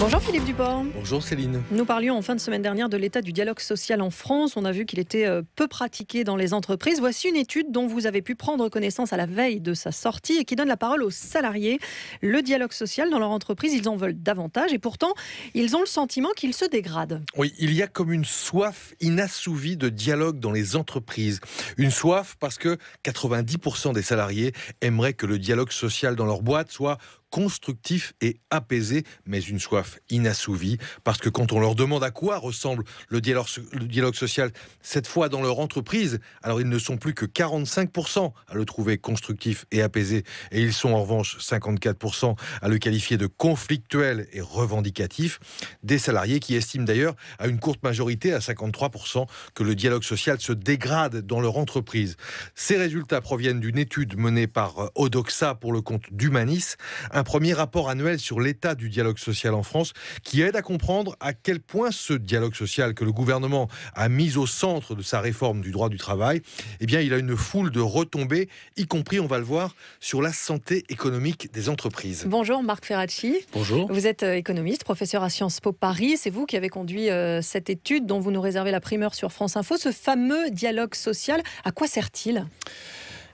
Bonjour Philippe Duport. Bonjour Céline. Nous parlions en fin de semaine dernière de l'état du dialogue social en France. On a vu qu'il était peu pratiqué dans les entreprises. Voici une étude dont vous avez pu prendre connaissance à la veille de sa sortie et qui donne la parole aux salariés. Le dialogue social dans leur entreprise, ils en veulent davantage et pourtant, ils ont le sentiment qu'il se dégrade. Oui, il y a comme une soif inassouvie de dialogue dans les entreprises. Une soif parce que 90% des salariés aimeraient que le dialogue social dans leur boîte soit constructif et apaisé, mais une soif inassouvie, parce que quand on leur demande à quoi ressemble le dialogue social, cette fois dans leur entreprise, alors ils ne sont plus que 45% à le trouver constructif et apaisé, et ils sont en revanche 54% à le qualifier de conflictuel et revendicatif, des salariés qui estiment d'ailleurs à une courte majorité, à 53%, que le dialogue social se dégrade dans leur entreprise. Ces résultats proviennent d'une étude menée par Odoxa pour le compte d'Humanis, un premier rapport annuel sur l'état du dialogue social en France qui aide à comprendre à quel point ce dialogue social que le gouvernement a mis au centre de sa réforme du droit du travail, eh bien, il a une foule de retombées, y compris, on va le voir, sur la santé économique des entreprises. Bonjour Marc Ferracci. Bonjour. Vous êtes économiste, professeur à Sciences Po Paris. C'est vous qui avez conduit cette étude dont vous nous réservez la primeur sur France Info. Ce fameux dialogue social, à quoi sert-il ?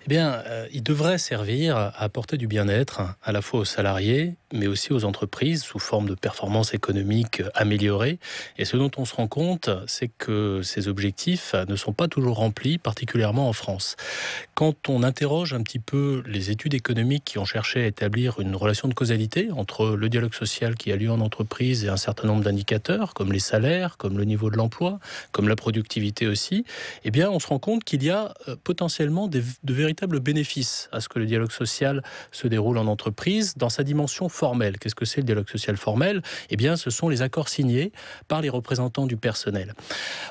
Eh bien, il devrait servir à apporter du bien-être à la fois aux salariés, mais aussi aux entreprises sous forme de performance économique améliorée. Et ce dont on se rend compte, c'est que ces objectifs ne sont pas toujours remplis, particulièrement en France. Quand on interroge un petit peu les études économiques qui ont cherché à établir une relation de causalité entre le dialogue social qui a lieu en entreprise et un certain nombre d'indicateurs, comme les salaires, comme le niveau de l'emploi, comme la productivité aussi, eh bien, on se rend compte qu'il y a potentiellement de véritables bénéfices à ce que le dialogue social se déroule en entreprise dans sa dimension formelle. Qu'est-ce que c'est le dialogue social formel ? Eh bien, ce sont les accords signés par les représentants du personnel.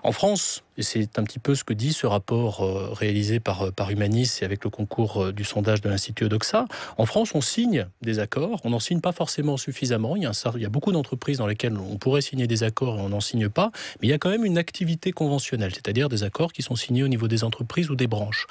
En France, et c'est un petit peu ce que dit ce rapport réalisé par Humanis et avec le concours du sondage de l'Institut Odoxa, en France, on signe des accords, on n'en signe pas forcément suffisamment. Il y a beaucoup d'entreprises dans lesquelles on pourrait signer des accords et on n'en signe pas, mais il y a quand même une activité conventionnelle, c'est-à-dire des accords qui sont signés au niveau des entreprises ou des branches.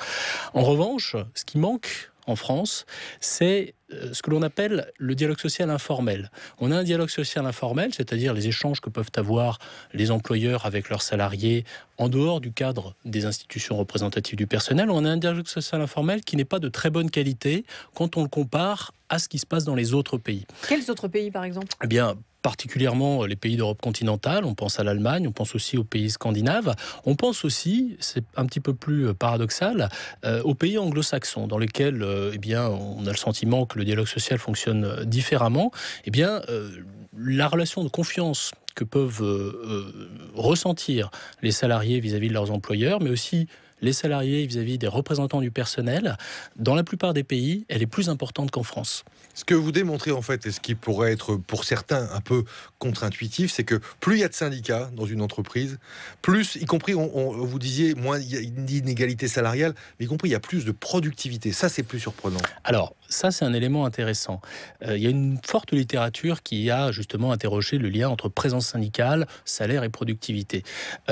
En revanche, ce qui manque en France, c'est ce que l'on appelle le dialogue social informel. On a un dialogue social informel, c'est-à-dire les échanges que peuvent avoir les employeurs avec leurs salariés en dehors du cadre des institutions représentatives du personnel. On a un dialogue social informel qui n'est pas de très bonne qualité quand on le compare à ce qui se passe dans les autres pays. Quels autres pays, par exemple ? Eh bien, particulièrement les pays d'Europe continentale, on pense à l'Allemagne, on pense aussi aux pays scandinaves, on pense aussi, c'est un petit peu plus paradoxal, aux pays anglo-saxons, dans lesquels eh bien, on a le sentiment que le dialogue social fonctionne différemment. Eh bien, la relation de confiance que peuvent ressentir les salariés vis-à-vis de leurs employeurs, mais aussi les salariés vis-à-vis des représentants du personnel, dans la plupart des pays, elle est plus importante qu'en France. Ce que vous démontrez en fait, et ce qui pourrait être pour certains un peu contre-intuitif, c'est que plus il y a de syndicats dans une entreprise, plus, y compris, vous disiez, moins il y a une inégalité salariale, mais y compris il y a plus de productivité. Ça, c'est plus surprenant. Alors, ça, c'est un élément intéressant. Il y a une forte littérature qui a justement interrogé le lien entre présence syndicale, salaire et productivité.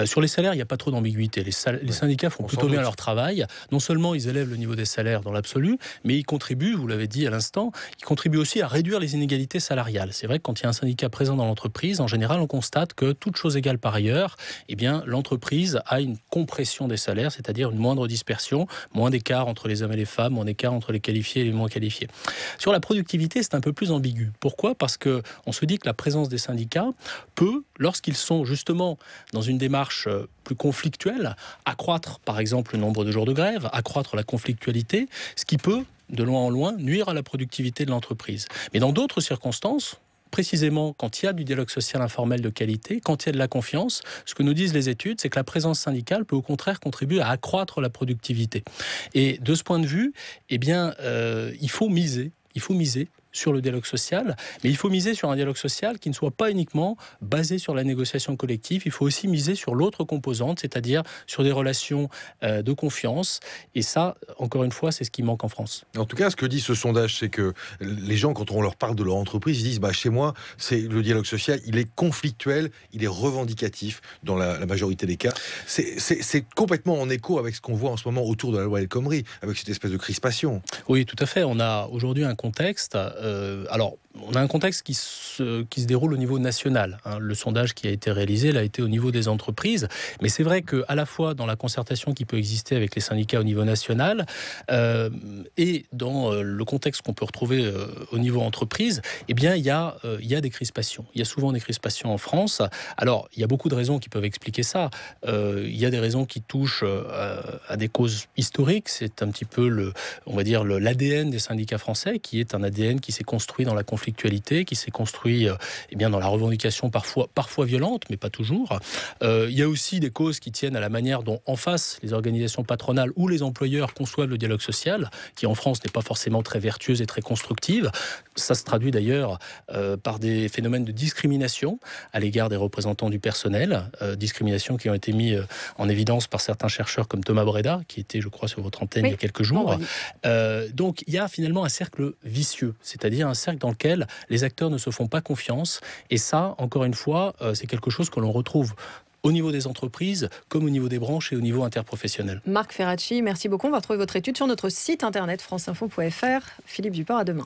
Sur les salaires, il n'y a pas trop d'ambiguïté. Les syndicats font plutôt bien leur travail. Non seulement ils élèvent le niveau des salaires dans l'absolu, mais ils contribuent, vous l'avez dit à l'instant, ils contribuent aussi à réduire les inégalités salariales. C'est vrai que quand il y a un syndicat présent dans l'entreprise, en général, on constate que, toute chose égale par ailleurs, eh bien, l'entreprise a une compression des salaires, c'est-à-dire une moindre dispersion, moins d'écart entre les hommes et les femmes, moins d'écart entre les qualifiés et les moins qualifiés. Sur la productivité, c'est un peu plus ambigu. Pourquoi ? Parce qu'on se dit que la présence des syndicats peut, lorsqu'ils sont justement dans une démarche plus conflictuelle, accroître par exemple le nombre de jours de grève, accroître la conflictualité, ce qui peut, de loin en loin, nuire à la productivité de l'entreprise. Mais dans d'autres circonstances, précisément quand il y a du dialogue social informel de qualité, quand il y a de la confiance, ce que nous disent les études, c'est que la présence syndicale peut au contraire contribuer à accroître la productivité. Et de ce point de vue, eh bien, il faut miser sur le dialogue social, mais il faut miser sur un dialogue social qui ne soit pas uniquement basé sur la négociation collective, il faut aussi miser sur l'autre composante, c'est-à-dire sur des relations de confiance, et ça, encore une fois, c'est ce qui manque en France. En tout cas, ce que dit ce sondage, c'est que les gens, quand on leur parle de leur entreprise, ils disent, chez moi, c'est le dialogue social, il est conflictuel, il est revendicatif, dans la majorité des cas. C'est complètement en écho avec ce qu'on voit en ce moment autour de la loi El Khomri, avec cette espèce de crispation. Oui, tout à fait. On a aujourd'hui un contexte. Alors, on a un contexte qui se déroule au niveau national. Le sondage qui a été réalisé l'a été au niveau des entreprises. Mais c'est vrai qu'à la fois dans la concertation qui peut exister avec les syndicats au niveau national et dans le contexte qu'on peut retrouver au niveau entreprise, eh bien, il y a des crispations. Il y a souvent des crispations en France. Alors, il y a beaucoup de raisons qui peuvent expliquer ça. Il y a des raisons qui touchent à des causes historiques. C'est un petit peu on va dire l'ADN des syndicats français, qui est un ADN qui s'est construit dans la conflictualité, qui s'est construit eh bien, dans la revendication parfois violente, mais pas toujours. Il y a aussi des causes qui tiennent à la manière dont, en face, les organisations patronales ou les employeurs conçoivent le dialogue social, qui en France n'est pas forcément très vertueuse et très constructive. Ça se traduit d'ailleurs par des phénomènes de discrimination à l'égard des représentants du personnel, discrimination qui ont été mis en évidence par certains chercheurs comme Thomas Breda, qui était, je crois, sur votre antenne il y a quelques jours. Donc, il y a finalement un cercle vicieux, c'est-à-dire un cercle dans lequel les acteurs ne se font pas confiance. Et ça, encore une fois, c'est quelque chose que l'on retrouve au niveau des entreprises, comme au niveau des branches et au niveau interprofessionnel. Marc Ferracci, merci beaucoup. On va retrouver votre étude sur notre site internet franceinfo.fr. Philippe Duport, à demain.